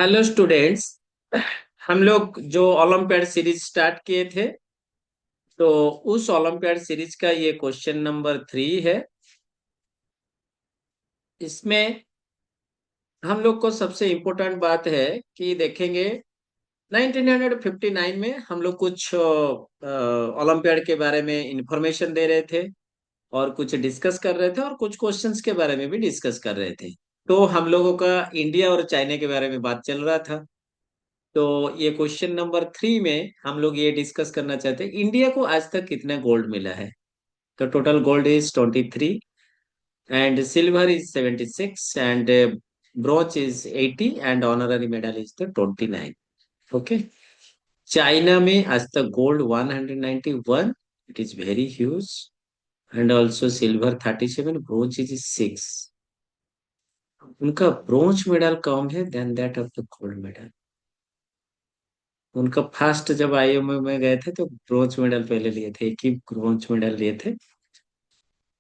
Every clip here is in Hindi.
Hello students. हम लोग जो ओलंपियाड सीरीज स्टार्ट किए थे, तो उस ओलंपियाड सीरीज का ये क्वेश्चन नंबर 3 है। इसमें हम लोग को सबसे इम्पोर्टेंट बात है कि देखेंगे 1959 में हम लोग कुछ ओलंपियाड के बारे में इंफॉर्मेशन दे रहे थे और कुछ डिस्कस कर रहे थे और कुछ क्वेश्चंस के बारे में भी डिस्कस कर रहे थे। तो हम लोगों का इंडिया और चाइना के बारे में बात चल रहा था। तो ये क्वेश्चन नंबर 3 में हम लोग ये डिस्कस करना चाहते हैं, इंडिया को आज तक कितना गोल्ड मिला है। तो total gold is 23 and silver is 76 and bronze is 80 and honorary medal is the 29। Okay. China में आज तक gold 191, it is very huge, and also silver 37, bronze is 6। उनका ब्रोंज मेडल कम है then that of the gold medal. उनका फर्स्ट जब आईएमए में गए थे तो ब्रोंज मेडल पहले लिए थे, एक ही ब्रोंज मेडल लिए थे।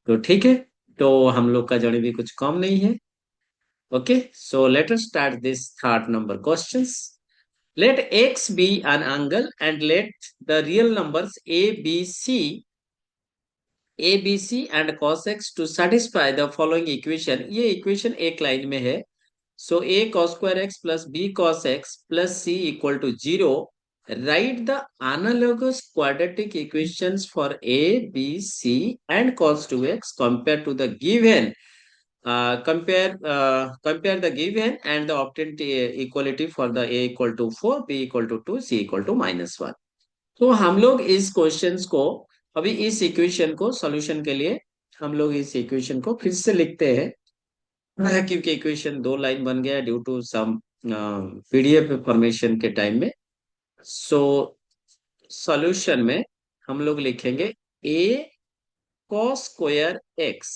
तो ठीक है। तो हम लोग का जोड़ी भी कुछ कम नहीं है। Okay, so let us start this third number questions. Let x be an angle and let the real numbers a b c and cos x to satisfy the following equation. ये इक्वेशन एक लाइन में है। सो ए cos square x plus b cos x plus c equal to 0. Write the analogous quadratic equations for a, b, c and cos 2x compared to the given. Compare the given and the obtained equality for the a equal to 4, b equal to 2, c equal to -1. तो हम लोग इस क्वेश्चंस को, अभी इस इक्वेशन को सॉल्यूशन के लिए हम लोग इस इक्वेशन को फिर से लिखते हैं। क्योंकि इक्वेशन दो लाइन बन गया due to some PDF formation के टाइम में। सो सॉल्यूशन में हम लोग लिखेंगे a cos square x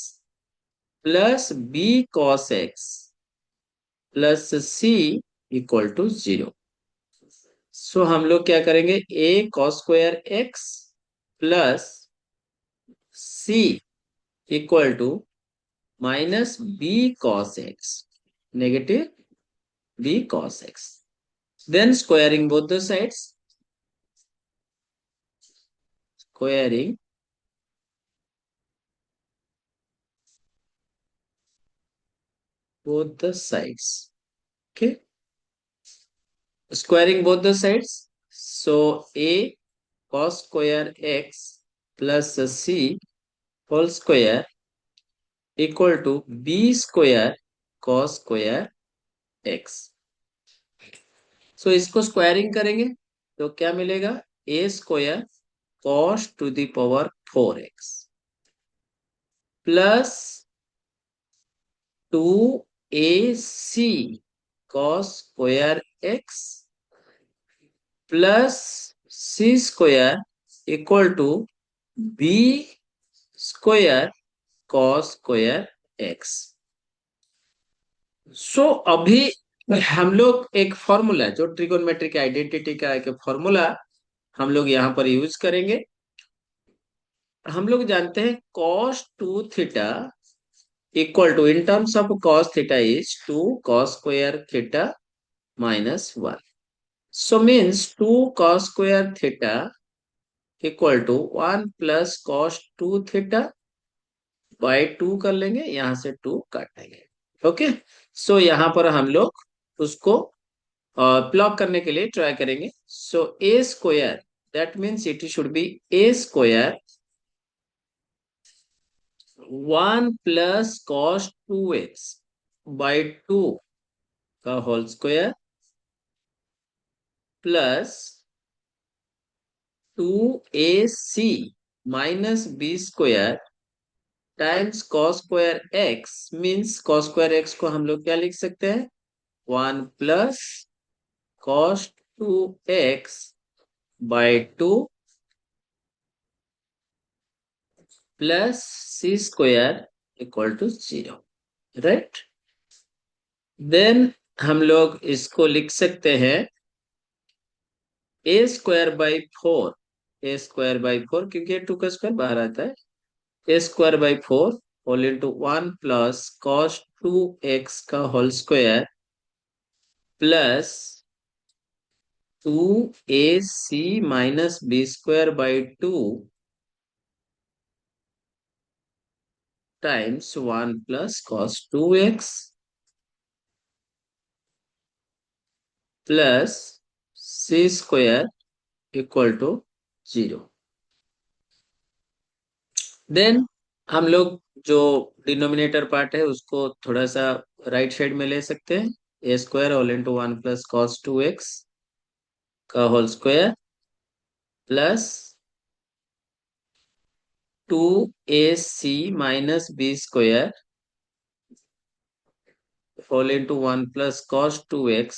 plus b cos x plus c equal to 0। So हम लोग क्या करेंगे, a cos square x plus c equal to minus b cos x, negative b cos x, then squaring both the sides, squaring both the sides. Okay, squaring both the sides. So a cos square x plus c whole square equal to b square cos square x. So इसको स्क्वायरिंग करेंगे तो क्या मिलेगा, a square cos to the power 4x plus 2ac cos square x plus C square equal to B square cos square X. So अभी हम लोग एक फॉर्मूला जो ट्रिगोनमेट्रिक आइडेंटिटी का एक फॉर्मूला हम लोग यहाँ पर यूज करेंगे। हम लोग जानते हैं cos 2 theta equal to, in terms of cos theta इज 2 cos square theta minus 1। So means 2 cos square theta equal to 1 plus cos 2 theta by 2 कर लेंगे, यहां से 2 काट देंगे। ओके। सो यहाँ पर हम लोग उसको प्लग करने के लिए ट्राई करेंगे। So A square, that means it should be A square 1 plus cos 2x by 2 का whole square plus 2ac minus B square times cos square X. Means cos square X को हम लोग क्या लिख सकते हैं, 1 plus cos 2x by 2 plus C square equal to 0। Right. Then हम लोग इसको लिख सकते हैं A square by 4, A square by 4 क्योंकि 2 का स्क्वायर बाहर आता है, A square by 4 whole into 1 plus cos 2x का whole square plus 2ac minus B square by 2 times 1 plus cos 2x plus C square equal to 0। Then हम लोग जो डिनोमिनेटर पार्ट है उसको थोड़ा सा राइट साइड में ले सकते हैं। A square whole into 1 plus cos 2x का whole square plus 2ac minus B square whole into 1 plus cos 2x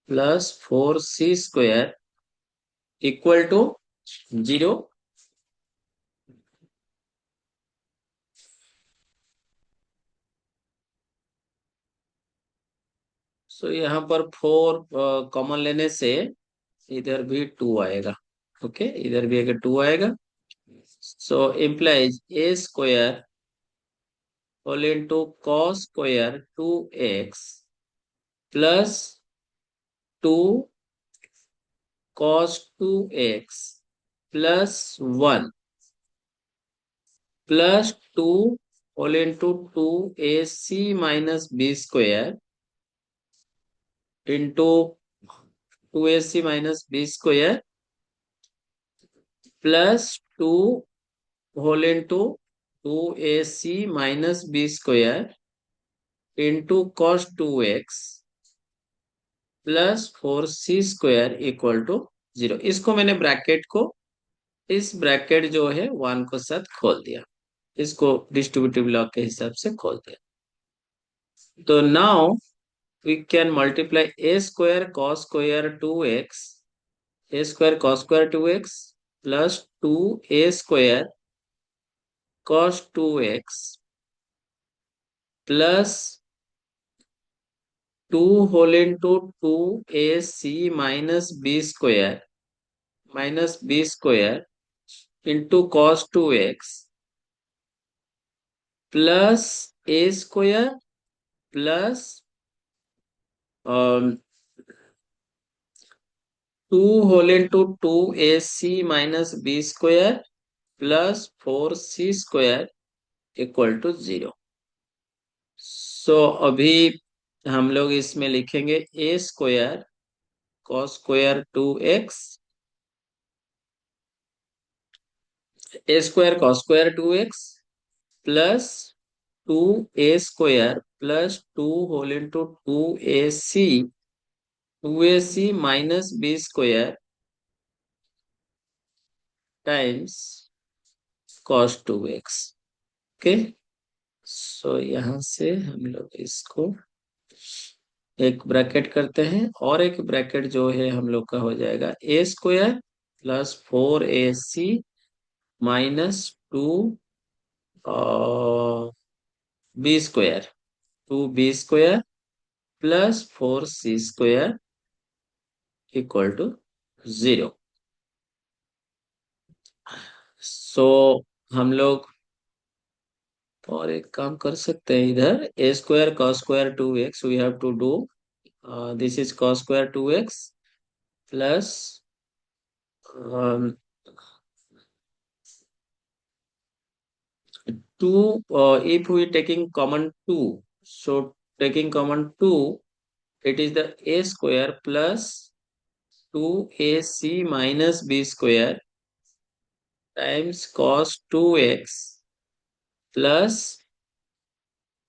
plus 4c square equal to 0। So यहाँ पर 4 कॉमन लेने से इधर भी 2 आएगा। ओके, इधर भी अगर 2 आएगा so implies a square whole into cos square 2x plus 2 cos 2x plus 1 plus 2 whole into 2ac minus B square into 2ac minus B square plus 2 whole into 2ac minus B square into cos 2x plus 4c square equal to 0। इसको मैंने ब्रैकेट को, इस ब्रैकेट जो है 1 को साथ खोल दिया, इसको डिस्ट्रीब्यूटिव लॉ के हिसाब से खोल दिया। तो now we can multiply A square cos square 2x, A square cos square 2x plus 2a square cos 2x plus 2 whole into 2ac minus B square into cos 2x plus A square plus 2 whole into 2ac minus B square plus 4c square equal to 0। So अभी हम लोग इसमें लिखेंगे A square cos square 2x, A square cos square 2x plus 2a square plus 2 whole into 2ac minus B square times cos 2x। Okay, so यहाँ से हम लोग इसको एक ब्रैकेट करते हैं और एक ब्रैकेट जो है हम लोग का हो जाएगा A square plus 4ac minus 2 B square 2b square plus 4c square equal to 0। So हम लोग और एक काम कर सकते हैं, इधर A square cos square 2x we have to do this is cos square 2x plus 2 if we taking common 2, so taking common 2 it is the a square plus 2ac minus b square times cos 2x plus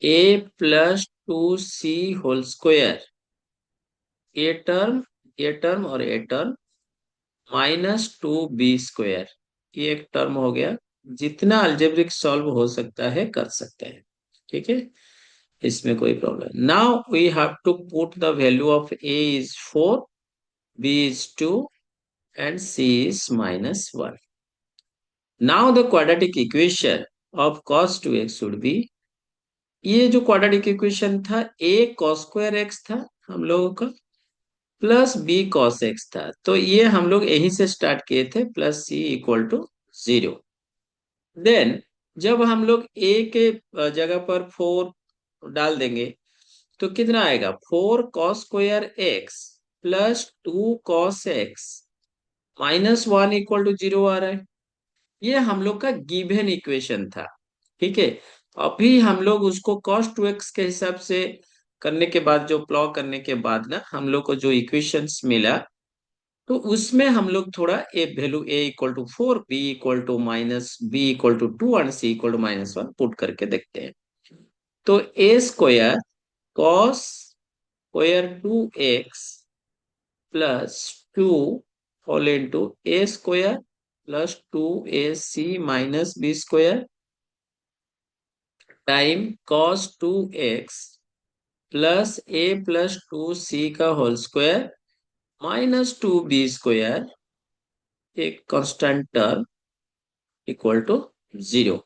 a plus 2c whole square, a term और a term minus 2b square, ये एक टर्म हो गया। जितना अल्जेब्रिक सॉल्व हो सकता है कर सकते हैं, ठीक है, इसमें कोई problem. Now we have to put the value of a is 4, b is 2 and c is -1। Now the quadratic equation of cos 2x should be, ये जो क्वाड्रेटिक इक्वेशन था a cos स्क्वायर x था हम लोगों का प्लस b cos x था, तो ये हम लोग यहीं से स्टार्ट किए थे plus c equal to 0। Then जब हम लोग ए के जगह पर 4 डाल देंगे तो कितना आएगा, 4 cos² x plus 2 cos x -1 = 0 आ रहा है। ये हम लोग का गिवन इक्वेशन था। ठीक है, अभी हम लोग उसको cos 2x के हिसाब से करने के बाद, जो प्लॉट करने के बाद ना हम लोग को जो इक्वेशंस मिला, तो उसमें हम लोग थोड़ा ए वैल्यू a = 4, b = -2 और c = -1 पुट करके देखते हैं। तो a² cos² 2x plus 2 whole into a² plus 2ac - b² time cos 2x plus a plus 2c का होल स्क्वायर -2b², एक कांस्टेंट टर्म, इक्वल टू 0।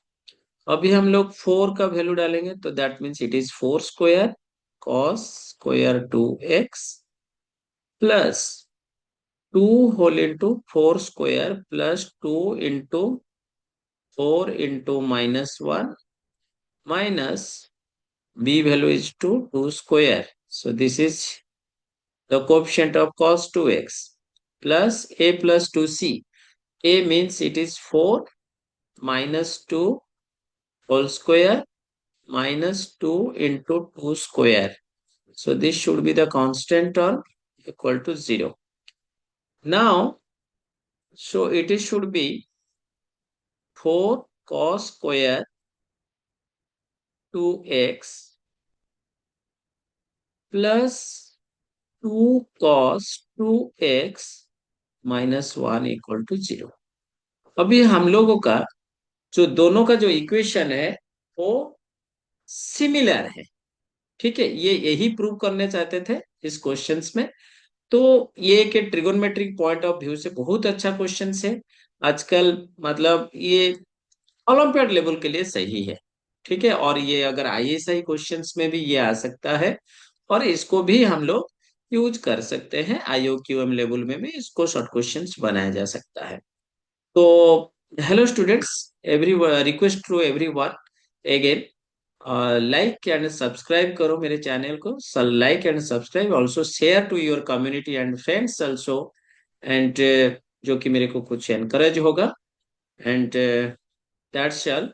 अभी हम लोग 4 का वैल्यू डालेंगे तो that means it is 4² cos² 2x plus 2 whole into 4² plus 2 into 4 × -1 b value is 2 square. So this is the coefficient of cos 2x plus a plus 2c. A means it is 4 minus 2 whole square minus 2 into 2 square. So this should be the constant term, equal to 0. Now, so it is should be 4 cos square 2x plus 2 cos 2x minus 1 equal to 0. अभी हम लोगों का जो दोनों का जो इक्वेशन है वो सिमिलर है। ठीक है, ये यही प्रूव करने चाहते थे इस क्वेश्चंस में। तो ये एक ट्रिगोनोमेट्रिक पॉइंट ऑफ व्यू से बहुत अच्छा क्वेश्चन है आजकल, मतलब ये ओलंपियाड लेवल के लिए सही है। ठीक है, और ये अगर आईएएसआई क्वेश्चंस में भी ये आ सकता है, और इसको भी हम लोग यूज कर सकते हैं, आईओक्यूएम लेवल में भी इसको शॉर्ट क्वेश्चंस बनाया जा सकता है। तो hello students, every request to everyone again, like and subscribe करो मेरे चैनल को, like and subscribe, also share to your community and friends also, and जो कि मेरे को कुछ एनकरेज होगा, एंड दैट्स ऑल।